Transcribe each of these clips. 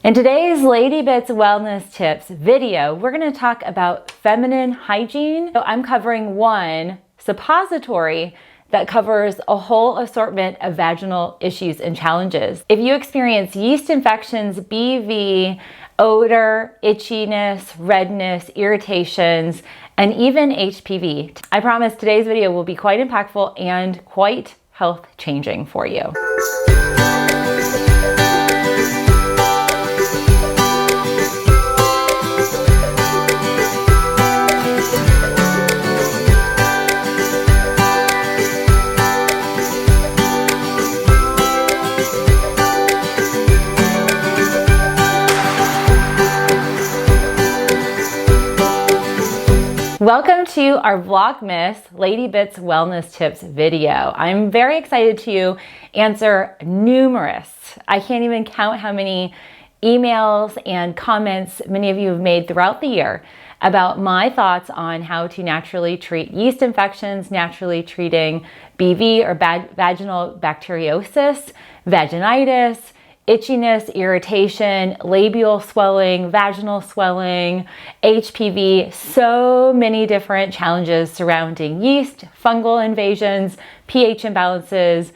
In today's Lady Bits Wellness Tips video, we're going to talk about feminine hygiene. So I'm covering one suppository that covers a whole assortment of vaginal issues and challenges. If you experience yeast infections, BV, odor, itchiness, redness, irritations, and even HPV, I promise today's video will be quite impactful and quite health changing for you. Welcome to our Vlogmas Lady Bits Wellness Tips video. I'm very excited to answer numerous, I can't even count how many emails and comments many of you have made throughout the year about my thoughts on how to naturally treat yeast infections, naturally treating BV or vaginal bacteriosis, vaginitis, itchiness, irritation, labial swelling, vaginal swelling, HPV, so many different challenges surrounding yeast, fungal invasions, pH imbalances,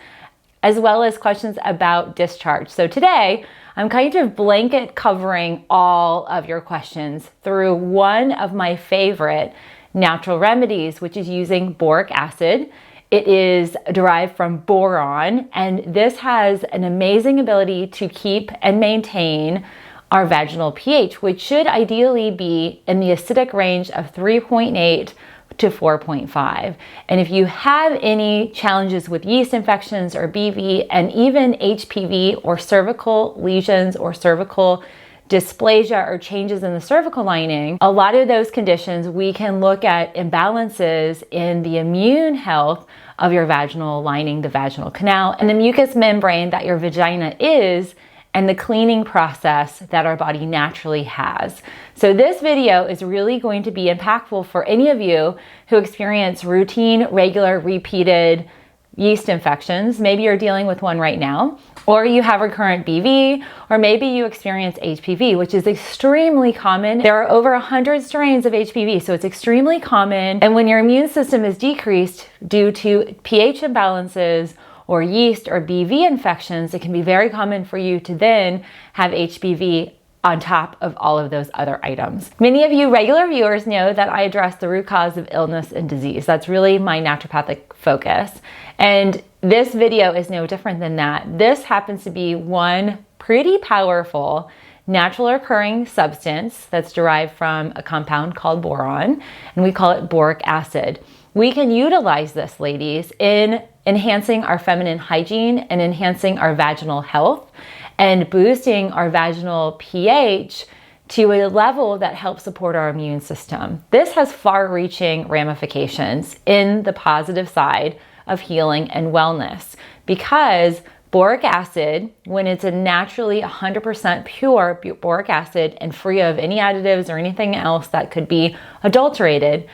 as well as questions about discharge. So today, I'm kind of blanket covering all of your questions through one of my favorite natural remedies, which is using boric acid. It is derived from boron, and this has an amazing ability to keep and maintain our vaginal pH, which should ideally be in the acidic range of 3.8 to 4.5. And if you have any challenges with yeast infections or BV and even HPV or cervical lesions or cervical dysplasia or changes in the cervical lining, a lot of those conditions we can look at imbalances in the immune health of your vaginal lining, the vaginal canal, and the mucous membrane that your vagina is, and the cleaning process that our body naturally has. So this video is really going to be impactful for any of you who experience routine, regular, repeated yeast infections. Maybe you're dealing with one right now, or you have recurrent BV, or maybe you experience HPV, which is extremely common. There are over 100 strains of HPV, so it's extremely common. And when your immune system is decreased due to pH imbalances or yeast or BV infections, it can be very common for you to then have HPV on top of all of those other items. Many of you regular viewers know that I address the root cause of illness and disease. That's really my naturopathic focus. And this video is no different than that. This happens to be one pretty powerful natural occurring substance that's derived from a compound called boron, and we call it boric acid. We can utilize this, ladies, in enhancing our feminine hygiene and enhancing our vaginal health and boosting our vaginal pH to a level that helps support our immune system. This has far-reaching ramifications in the positive side of healing and wellness, because boric acid, when it's a naturally 100% pure boric acid and free of any additives or anything else that could be adulterated,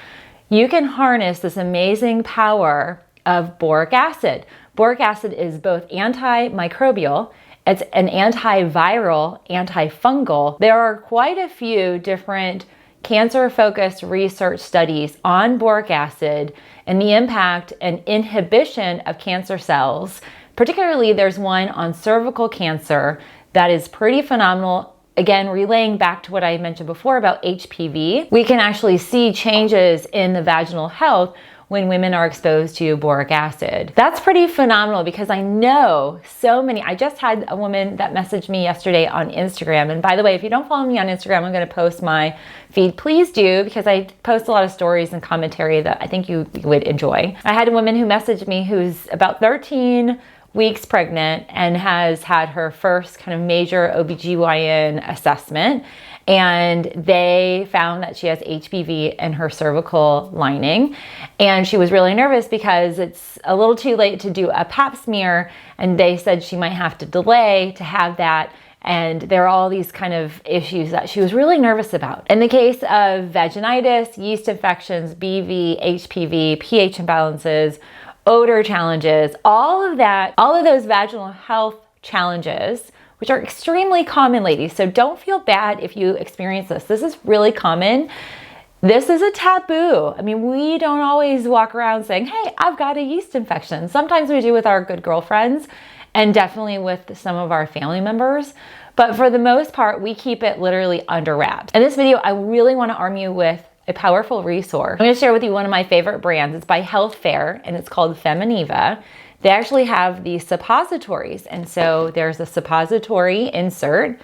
you can harness this amazing power of boric acid. Boric acid is both antimicrobial, it's an antiviral, antifungal. There are quite a few different cancer-focused research studies on boric acid and the impact and inhibition of cancer cells. Particularly, there's one on cervical cancer that is pretty phenomenal. Again, relaying back to what I mentioned before about HPV, we can actually see changes in the vaginal health when women are exposed to boric acid. That's pretty phenomenal, because I know so many. I just had a woman that messaged me yesterday on Instagram. And by the way, if you don't follow me on Instagram, I'm going to post my feed. Please do, because I post a lot of stories and commentary that I think you would enjoy. I had a woman who messaged me who's about 13 weeks pregnant and has had her first kind of major OBGYN assessment. And they found that she has HPV in her cervical lining. And she was really nervous because it's a little too late to do a pap smear. And they said she might have to delay to have that. And there are all these kind of issues that she was really nervous about. In the case of vaginitis, yeast infections, BV, HPV, pH imbalances, odor challenges, all of that, all of those vaginal health challenges which are extremely common, ladies. So don't feel bad if you experience this. This is really common. This is a taboo. I mean, we don't always walk around saying, hey, I've got a yeast infection. Sometimes we do with our good girlfriends and definitely with some of our family members. But for the most part, we keep it literally under wraps. In this video, I really want to arm you with a powerful resource. I'm going to share with you one of my favorite brands. It's by Health Fair and it's called Feminiva. They actually have the suppositories. And so there's a suppository insert,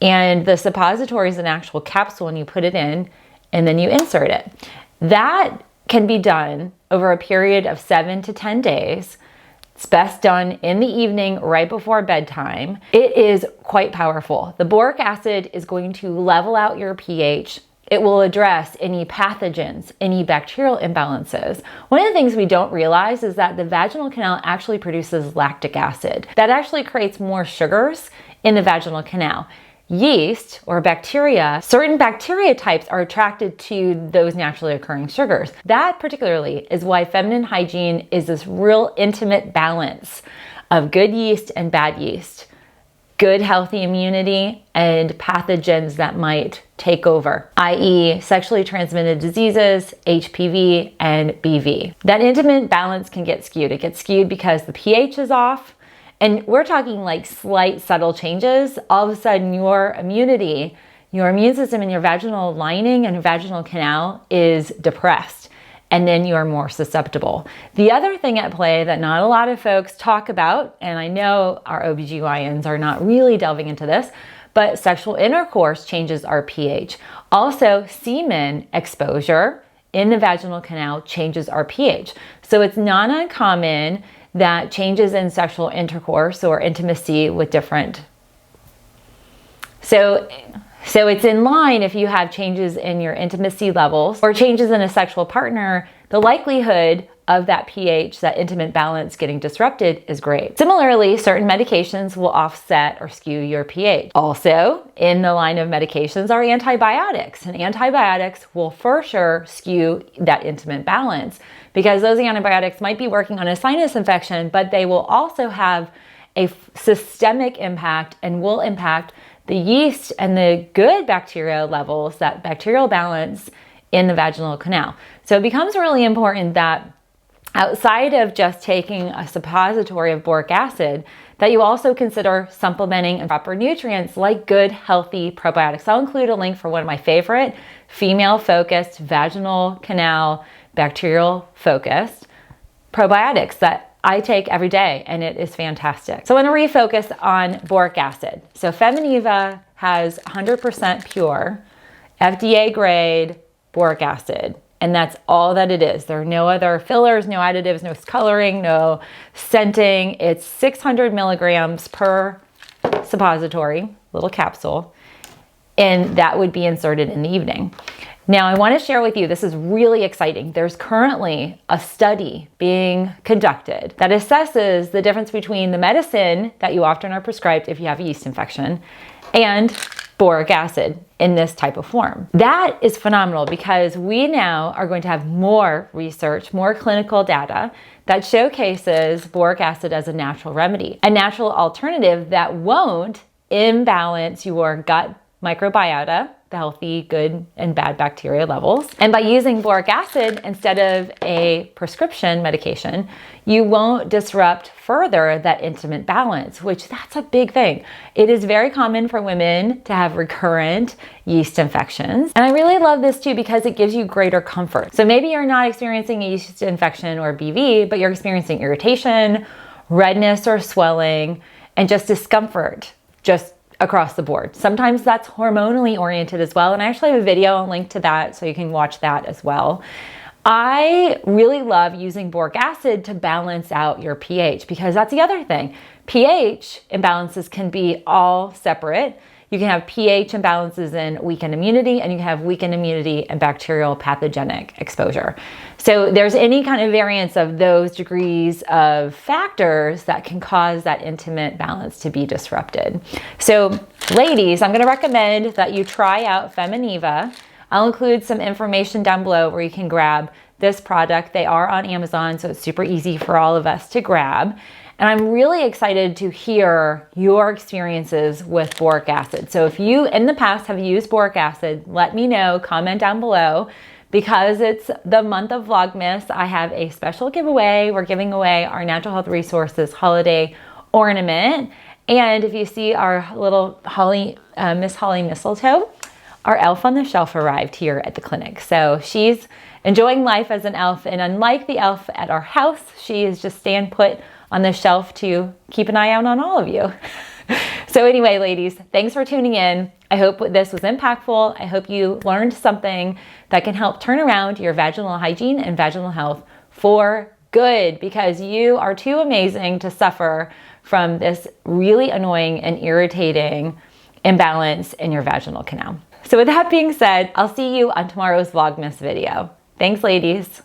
and the suppository is an actual capsule and you put it in and then you insert it. That can be done over a period of 7 to 10 days. It's best done in the evening right before bedtime. It is quite powerful. The boric acid is going to level out your pH. It will address any pathogens, any bacterial imbalances. One of the things we don't realize is that the vaginal canal actually produces lactic acid. That actually creates more sugars in the vaginal canal. Yeast or bacteria, certain bacteria types are attracted to those naturally occurring sugars. That particularly is why feminine hygiene is this real intimate balance of good yeast and bad yeast, good healthy immunity and pathogens that might take over, i.e. sexually transmitted diseases, HPV and BV. That intimate balance can get skewed. It gets skewed because the pH is off. And we're talking like slight subtle changes. All of a sudden your immunity, your immune system and your vaginal lining and vaginal canal is depressed. And then you're more susceptible. The other thing at play that not a lot of folks talk about, and I know our OBGYNs are not really delving into this, but sexual intercourse changes our pH. Also, semen exposure in the vaginal canal changes our pH. So it's not uncommon that changes in sexual intercourse or intimacy with different. So it's in line if you have changes in your intimacy levels or changes in a sexual partner, the likelihood of that pH, that intimate balance getting disrupted is great. Similarly, certain medications will offset or skew your pH. Also, in the line of medications are antibiotics, and antibiotics will for sure skew that intimate balance because those antibiotics might be working on a sinus infection, but they will also have a systemic impact and will impact the yeast and the good bacteria levels, that bacterial balance in the vaginal canal. So it becomes really important that outside of just taking a suppository of boric acid, that you also consider supplementing proper nutrients like good, healthy probiotics. I'll include a link for one of my favorite female-focused, vaginal canal, bacterial-focused probiotics that I take every day, and it is fantastic. So I want to refocus on boric acid. So Feminiva has 100% pure, FDA grade boric acid. And that's all that it is. There are no other fillers, no additives, no coloring, no scenting. It's 600 milligrams per suppository, little capsule, and that would be inserted in the evening. Now, I want to share with you, this is really exciting. There's currently a study being conducted that assesses the difference between the medicine that you often are prescribed if you have a yeast infection and boric acid in this type of form. That is phenomenal because we now are going to have more research, more clinical data that showcases boric acid as a natural remedy, a natural alternative that won't imbalance your gut microbiota, the healthy, good, and bad bacteria levels. And by using boric acid instead of a prescription medication, you won't disrupt further that intimate balance, which that's a big thing. It is very common for women to have recurrent yeast infections. And I really love this too because it gives you greater comfort. So maybe you're not experiencing a yeast infection or BV, but you're experiencing irritation, redness or swelling, and just discomfort, just across the board. Sometimes that's hormonally oriented as well. And I actually have a video, I'll link to that so you can watch that as well. I really love using boric acid to balance out your pH because that's the other thing. pH imbalances can be all separate. You can have pH imbalances in weakened immunity, and you can have weakened immunity and bacterial pathogenic exposure. So there's any kind of variance of those degrees of factors that can cause that intimate balance to be disrupted. So ladies, I'm going to recommend that you try out Feminiva. I'll include some information down below where you can grab this product. They are on Amazon, so it's super easy for all of us to grab. And I'm really excited to hear your experiences with boric acid. So if you in the past have used boric acid, let me know, comment down below. Because it's the month of Vlogmas, I have a special giveaway. We're giving away our Natural Health Resources holiday ornament. And if you see our little Miss Holly mistletoe, our elf on the shelf arrived here at the clinic. So she's enjoying life as an elf. And unlike the elf at our house, she is just staying put on the shelf to keep an eye out on all of you. So anyway, ladies, thanks for tuning in. I hope this was impactful. I hope you learned something that can help turn around your vaginal hygiene and vaginal health for good, because you are too amazing to suffer from this really annoying and irritating imbalance in your vaginal canal. So with that being said, I'll see you on tomorrow's Vlogmas video. Thanks, ladies.